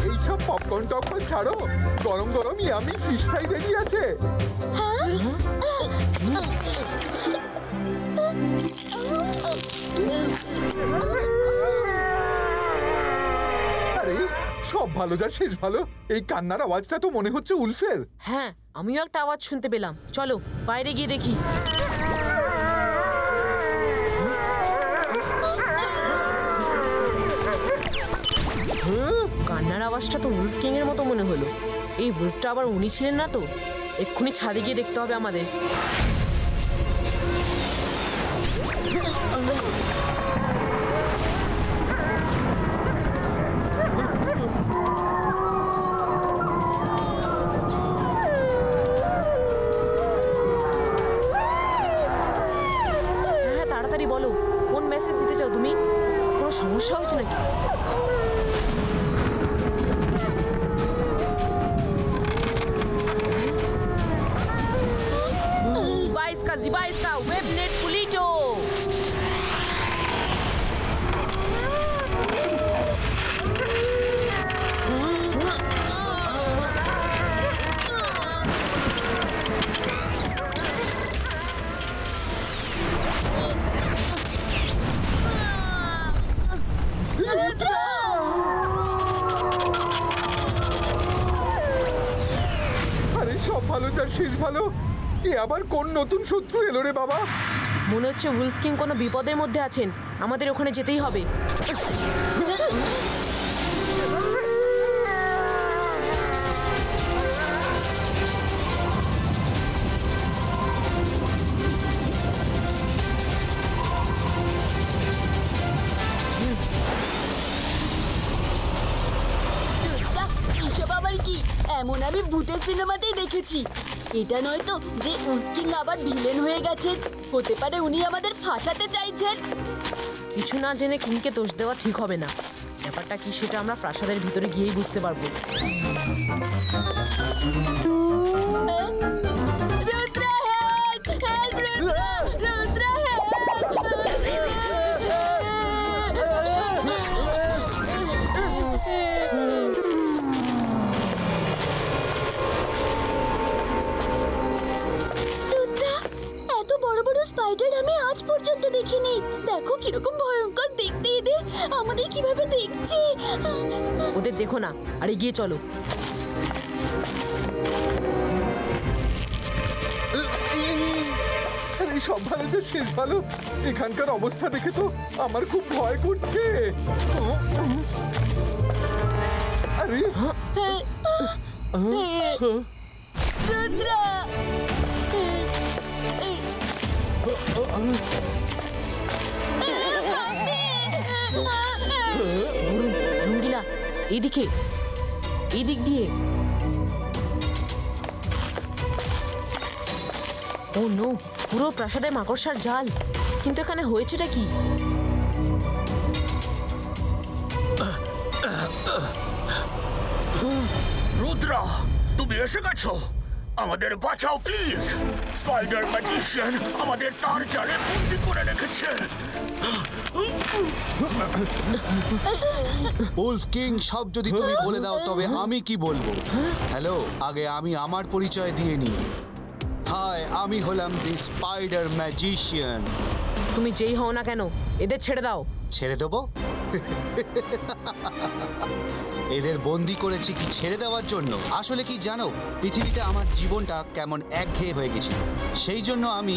এইসব পপকর্ন টপকর্ন ছাড়ো, গরম গরম ইয়ামি ফিশ ফ্রাই রেডি আছে। আরে সব ভালো যার শেষ ভালো। এই কান্নার আওয়াজটা তো মনে হচ্ছে উলফের। হ্যাঁ, আমিও একটা আওয়াজ শুনতে পেলাম। চলো বাইরে গিয়ে দেখি। কান্নার আওয়াজটা তো উলফ কিং এর মতো মনে হলো। এই উলফটা আবার উনি ছিলেন না তো? এক্ষুনি ছাদে গিয়ে দেখতে হবে আমাদের। হ্যাঁ, তাড়াতাড়ি বলো, কোন মেসেজ দিতে চাও তুমি? কোনো সমস্যা হয়েছে নাকি? Zibaiska, Webnet Pulito! আরে সব ভালো যার শেষ ভালো। এ আবার কোন নতুন শত্রু এলো রে বাবা? মনে হচ্ছে উলফ কিং কোনো বিপদের মধ্যে আছেন। আমাদের ওখানে যেতেই হবে। এসব আবার কি? এমন আমি ভূতের সিনেমাতেই দেখেছি। এটা নয় তো যে উলফ কিং আবার ভিলেন হয়ে গেছেন? হতে পারে উনি আমাদের ফাঁসাতে চাইছেন। কিছু না জেনে কিংকে দোষ দেওয়া ঠিক হবে না। ব্যাপারটা কি সেটা আমরা প্রাসাদের ভিতরে গিয়েই বুঝতে পারবো। Rudra help! Help Rudra! Rudra help! এত বড় বড় স্পাইডার আমি আজ পর্যন্ত দেখিনি। দেখো কিরকম ভয়ঙ্কর দেখতে এদের। আমাদের কিভাবে দেখছে। ওদের দেখো না, আর এগিয়ে চলো। আরে সব ভালো যার শেষ ভালো। এখানকার অবস্থা দেখে তো আমার খুব ভয় করছে। আরে রুদ্রা! বরুণ, রঙ্গিলা, এইদিকে, এই দিক দিয়ে। ও নো, পুরো প্রাসাদে মাকড়সার জাল। কিন্তু এখানে হয়েছেটা কি? রুদ্রা, তুমি এসে গেছো? আমাদের বাঁচাও প্লিজ। স্পাইডার ম্যাজিশিয়ান আমাদের তার জালে বন্দি করে রেখেছে। উলফ কিং, সব যদি তুমি বলে দাও তবে আমি কি বলবো? হ্যালো, আগে আমি আমার পরিচয় দিয়ে নিই। হাই, আমি হলাম দি স্পাইডার ম্যাজিশিয়ান। তুমি যেই হও না কেন, এদের ছেড়ে দাও। ছেড়ে দেবো? এদের বন্দি করেছি কি ছেড়ে দেওয়ার জন্য? আসলে কি জানো, পৃথিবীতে আমার জীবনটা কেমন একঘেয়ে হয়ে গেছিল। সেই জন্য আমি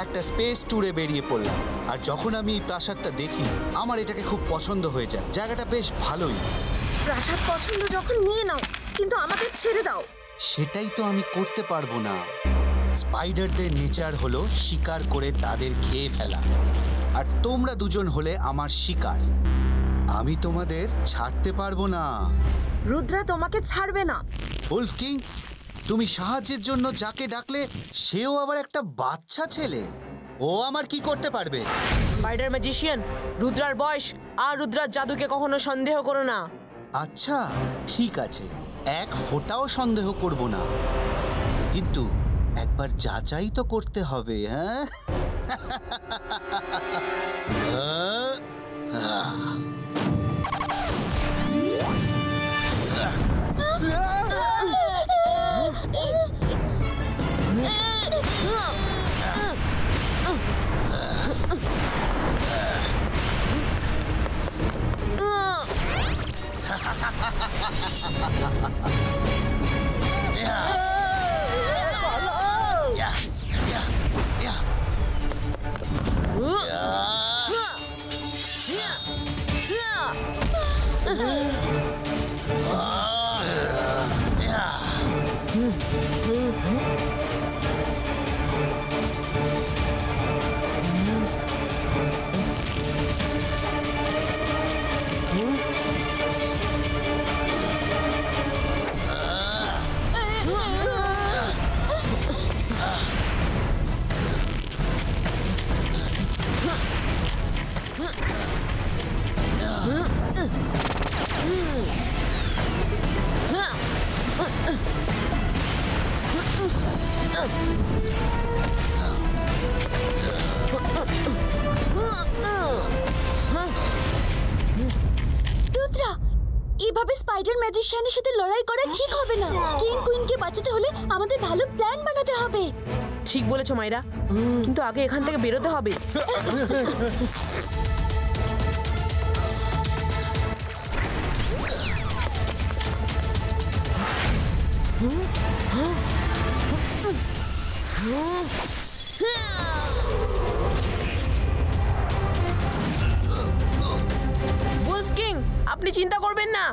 একটা স্পেস ট্যুরে বেরিয়ে পড়লাম। আর যখন আমি এই প্রাসাদটা দেখি, আমার এটাকে খুব পছন্দ হয়ে যায়। জায়গাটা বেশ ভালোই। প্রাসাদ পছন্দ যখন নিয়ে নাও, কিন্তু আমাদের ছেড়ে দাও। সেটাই তো আমি করতে পারবো না। স্পাইডারদের নেচার হলো শিকার করে তাদের খেয়ে ফেলা, আর তোমরা দুজন হলে আমার শিকার। আমি তোমাদের ছাড়তে পারবো না। রুদ্রা তোমাকে ছাড়বে না। উলফ কিং, তুমি সাহায্যের জন্য যাকে ডাকলে সেও আবার একটা বাচ্চা ছেলে। ও আমার কি করতে পারবে? স্পাইডার ম্যাজিশিয়ান, রুদ্রার বয়স আর রুদ্রার জাদুকে কখনো সন্দেহ করো না। আচ্ছা ঠিক আছে, এক ফোঁটাও সন্দেহ করব না, কিন্তু একবার যাচাই তো করতে হবে। হ্যাঁ রুদ্রা, এভাবে স্পাইডার ম্যাজিশিয়ানের সাথে লড়াই করা ঠিক হবে না। কিং কুইনকে বাঁচাতে হলে আমাদের ভালো প্ল্যান বানাতে হবে। ঠিক বলেছো মাইরা, কিন্তু আগে এখান থেকে বেরোতে হবে। উলফ কিং, আপনি চিন্তা করবেন না,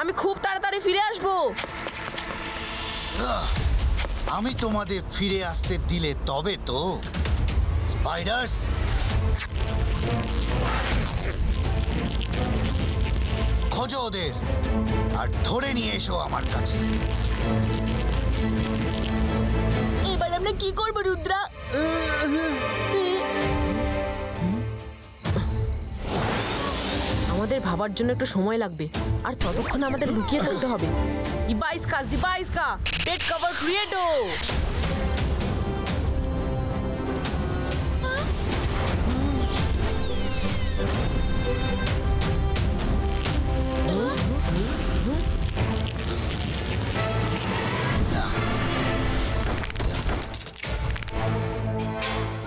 আমি খুব তাড়াতাড়ি ফিরে আসবো। আমি তোমাদের ফিরে আসতে দিলে তবে তো। স্পাইডার্স, খোঁজো ওদের আর ধরে নিয়ে এসো আমার কাছে। এবার আমরা কি করব রুদ্রা? আমাদের ভাবার জন্য একটু সময় লাগবে, আর ততক্ষণ আমাদের লুকিয়ে থাকতে হবে। জিবাইসকা বেড কভার ক্রিয়েটো।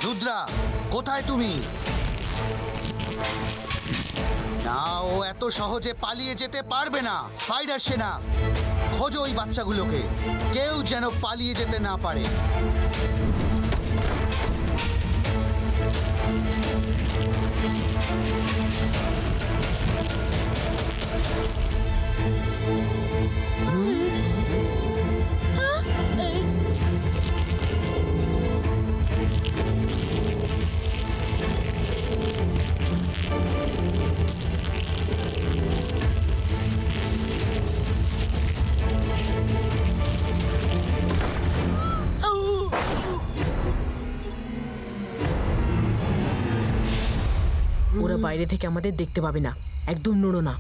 রুদ্রা, কোথায় তুমি? না, ও এত সহজে পালিয়ে যেতে পারবে না। স্পাইডার সেনা, খোঁজো ওই বাচ্চাগুলোকে, কেউ যেন পালিয়ে যেতে না পারে। ওরা বাইরে থেকে আমাদের দেখতে পাবে না, একদম নড়ো না।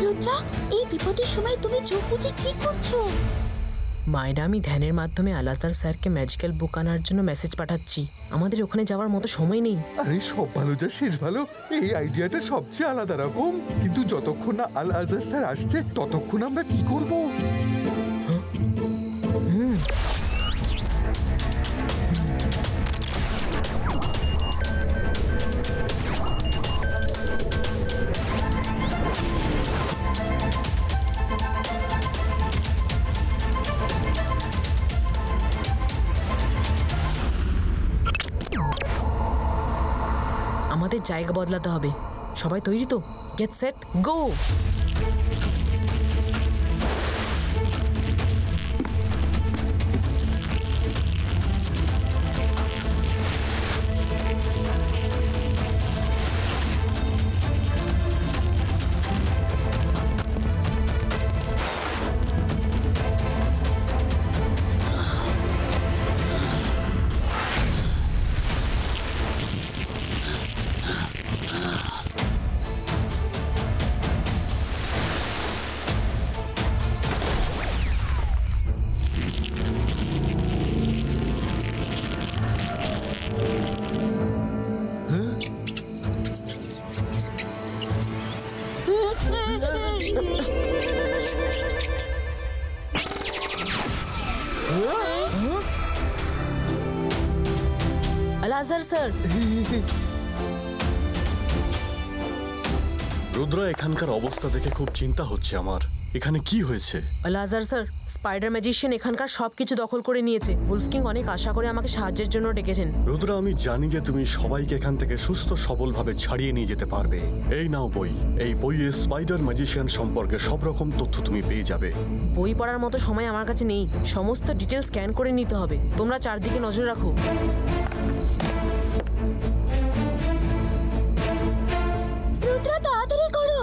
রুদ্রা, এই বিপদের সময় তুমি চোখ বুজে কি করছো? মায়েরা, আমি ধ্যানের মাধ্যমে আলাজদার স্যারকে ম্যাজিক্যাল বুক আনার জন্য মেসেজ পাঠাচ্ছি। আমাদের ওখানে যাওয়ার মতো সময় নেই। আরে সব ভালো যা শেষ ভালো, এই আইডিয়াটা সবচেয়ে আলাদা রকম। কিন্তু যতক্ষণ না আল আজহার স্যার আসছে ততক্ষণ আমরা কি করব? আমাদের জায়গা বদলাতে হবে। সবাই তৈরি তো? Get set go. Al Azhar sir. Rudra, এখানকার অবস্থা দেখে খুব চিন্তা হচ্ছে আমার। এখানে কি হয়েছে? আল-আজহার স্যার, স্পাইডার ম্যাজিশিয়ান এখানকার সবকিছু দখল করে নিয়েছে। উলফ কিং অনেক আশা করে আমাকে সাহায্যের জন্য ডেকেছেন। রুদ্র, আমি জানি যে তুমি সবাইকে এখান থেকে সুস্থ সবলভাবে ছাড়িয়ে নিয়ে যেতে পারবে। এই নাও বই। এই বইয়ে স্পাইডার ম্যাজিশিয়ান সম্পর্কে সব রকম তথ্য তুমি পেয়ে যাবে। বই পড়ার মতো সময় আমার কাছে নেই, সমস্ত ডিটেল স্ক্যান করে নিতে হবে। তোমরা চারদিকে নজর রাখো। রুদ্র, তাড়াতাড়ি করো।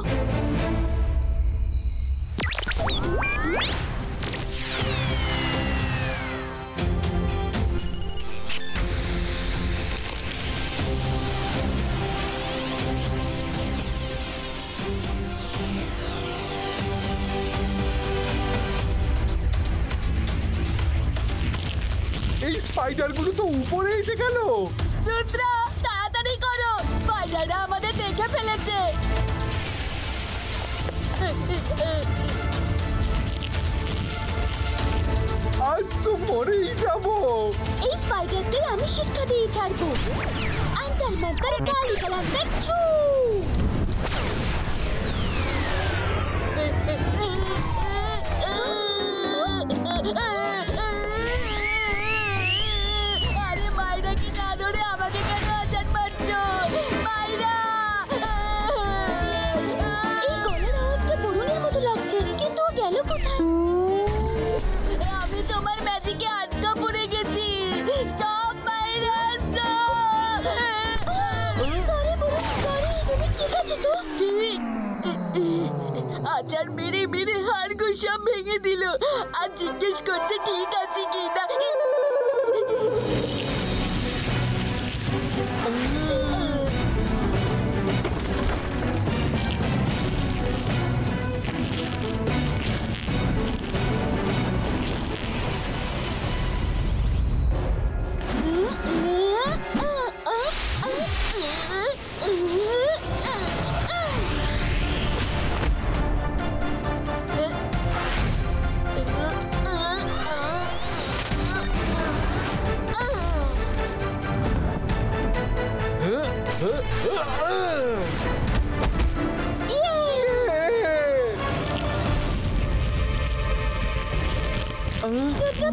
এই স্পাইডারগুলো তো উপরে এসে গেল। রুদ্র, তাড়াতাড়ি করো, স্পাইডাররা আমাদের দেখে ফেলেছে। আজ তো মরেই যাবো। এই স্পাইডারদের আমি শিক্ষা দিয়ে ছাড়বো। আন্তর মন্তর কালি কালান্তর ছু। আরে মাইরা কি না ধরে আমাকে কেন আজাদ মারছো? মাইরা! এই গলার আওয়াজটা বরুণের মতো লাগছে, কিন্তু ও গেল কোথায়? আমি তোমার ম্যাজিকে আটকা পড়ে গেছি। স্টপ মাইরা, স্টপ! Sorry Varun, sorry. তুমি ঠিক আছো তো? আচার মেরে মেরে হাড়গোড় সব ভেঙে দিল। আর জিজ্ঞেস করছে ঠিক আছে কি না।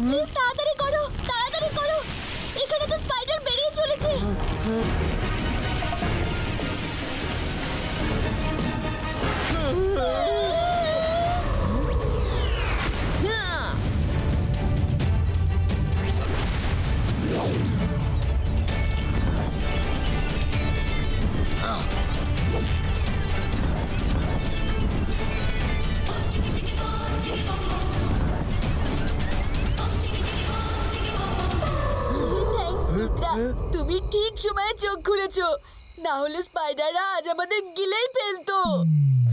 প্লিজ তাড়াতাড়ি করো, তাড়াতাড়ি করো। এখানে তো স্পাইডার বেরিয়ে চলেছে। তুমি ঠিক সময়ে চোখ খুলেছো, না হলে স্পাইডাররা আজ আমাদের গিলেই ফেলতো।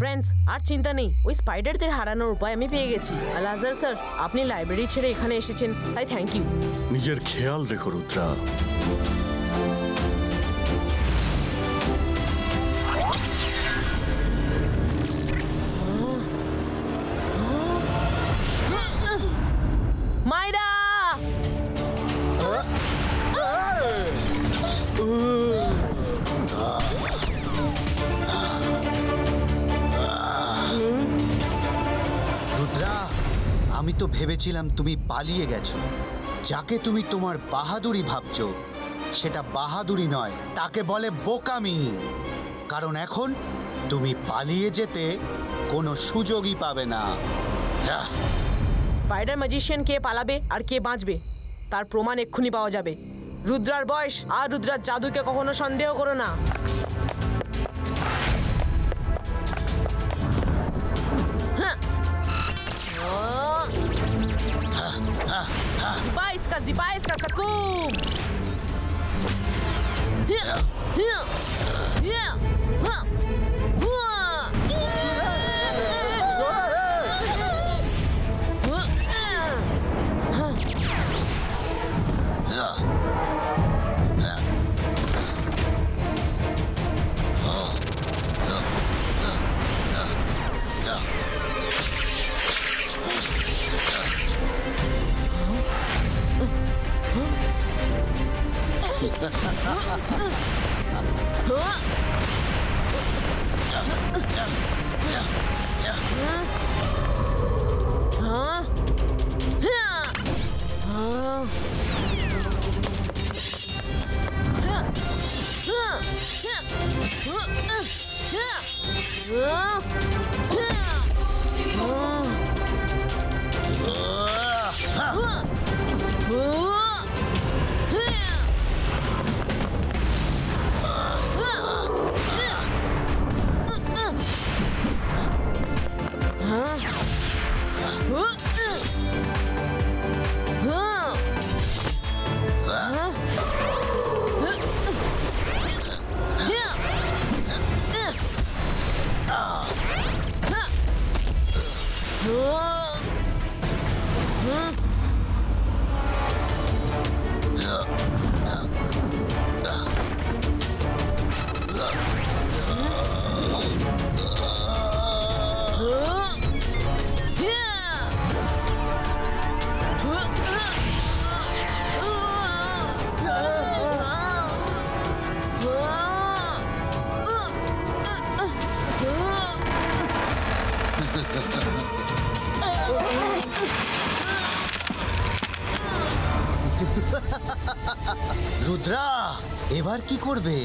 ফ্রেন্ডস, আর চিন্তা নেই, ওই স্পাইডারদের হারানোর উপায় আমি পেয়ে গেছি। আল-আজহার স্যার, আপনি লাইব্রেরি ছেড়ে এখানে এসেছেন, তাই থ্যাংক ইউ। নিজের খেয়াল রেখো রুদ্রা। মাইরা! রুদ্রা, আমি তো ভেবেছিলাম তুমি পালিয়ে গেছো। যাকে তুমি তোমার বাহাদুরি ভাবছো, সেটা বাহাদুরি নয়, তাকে বলে বোকামি। কারণ এখন তুমি পালিয়ে যেতে কোনো সুযোগই পাবে না। স্পাইডার ম্যাজিশিয়ান কে পালাবে আর কে বাঁচবে তার প্রমাণ এক্ষুনি পাওয়া যাবে। রুদ্রার বয়স আর রুদ্রার জাদুকে কখনো সন্দেহ করো না। Zipa iska sakum! রুদ্রা, এবার কি করবে?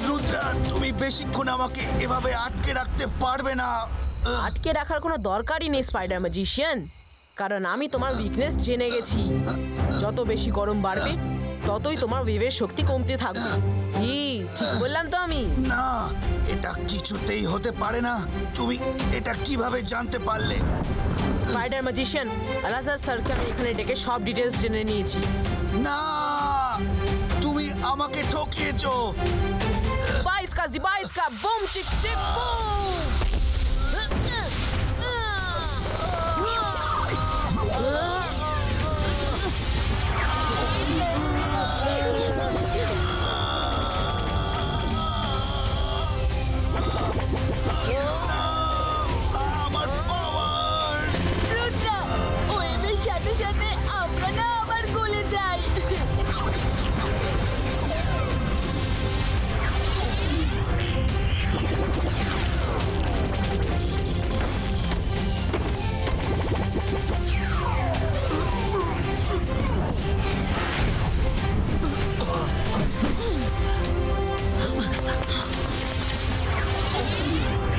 রুদ্রা, তুমি বেশিক্ষণ আমাকে এভাবে আটকে রাখতে পারবে না। আটকে রাখার কোনো দরকারই নেই স্পাইডার ম্যাজিশিয়ান, কারণ আমি তোমার উইকনেস জেনে গেছি। যত বেশি গরম বাড়বে ততই তোমার ওয়েভের শক্তি কমতে থাকবে। কি ঠিক বললাম তো আমি? না, এটা কিছুতেই হতে পারে না। তুমি এটা কিভাবে জানতে পারলে? স্পাইডার ম্যাজিশিয়ান, আলাজার স্যারকে আমি এখানে ডেকে সব ডিটেলস জেনে নিয়েছি। না, তুমি আমাকে ঠকিয়েছো। বাইশ का बूम चिक चिक बूम। আমার পাওয়ার! রুদ্রা, ওয়েভের সাথে সাথে আমরা না আবার গলে যাই।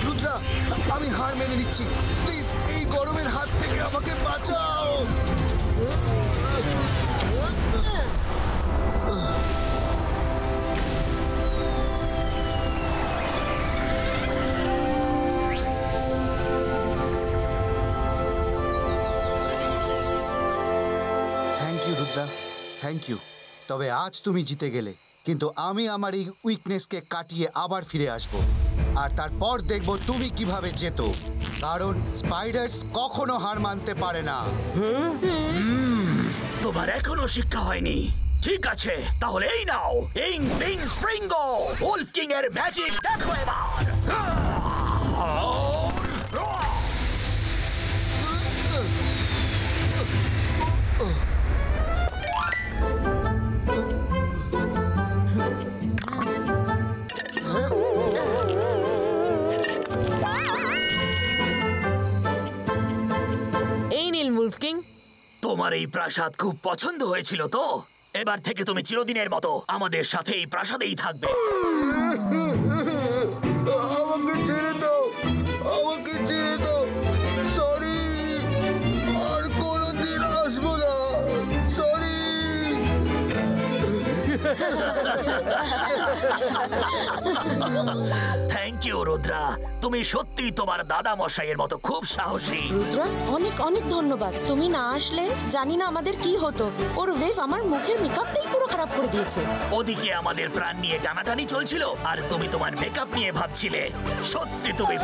রুদ্রা, আমি হার মেনে নিচ্ছি। প্লিজ এই গরমের হাত থেকে আমাকে বাঁচাও। Thank you Rudra, thank you. তবে আজ তুমি জিতে গেলে, কিন্তু আমি আমার এই উইকনেসকে কাটিয়ে আবার ফিরে আসব, আর তারপর দেখব তুমি কিভাবে জেতো। কারণ স্পাইডার্স কখনো হার মানতে পারে না। তোমার এখনো শিক্ষা হয়নি। ঠিক আছে, তাহলে এই নাও, ইং বিং স্প্রিঙ্গো ওল্ফ কিং এর ম্যাজিক দেখো এবার। এই নীল উলফ কিং, তোমার এই প্রাসাদ খুব পছন্দ হয়েছিল তো? এবার থেকে তুমি চিরদিনের মতো আমাদের সাথে এই প্রাসাদেই থাকবে। আমাকে ছেড়ে দাও, আমাকে ছেড়ে দাও। সরি, আর কোনোদিন আসবো না। সরি। থ্যাংক ইউ রুদ্রা, তুমি সত্যি তোমার দাদা মশাইয়ের মতো খুব সাহসী। রুদ্রা, অনেক অনেক ধন্যবাদ। তুমি না আসলে জানি না আমাদের কি হতো। ওর ওয়েভ আমার মুখের মেকআপটাই পুরো খারাপ করে দিয়েছে। ওদিকে আমাদের প্রাণ নিয়ে টানাটানি চলছিল, আর তুমি তোমার মেকআপ নিয়ে ভাবছিলে। সত্যি তুমি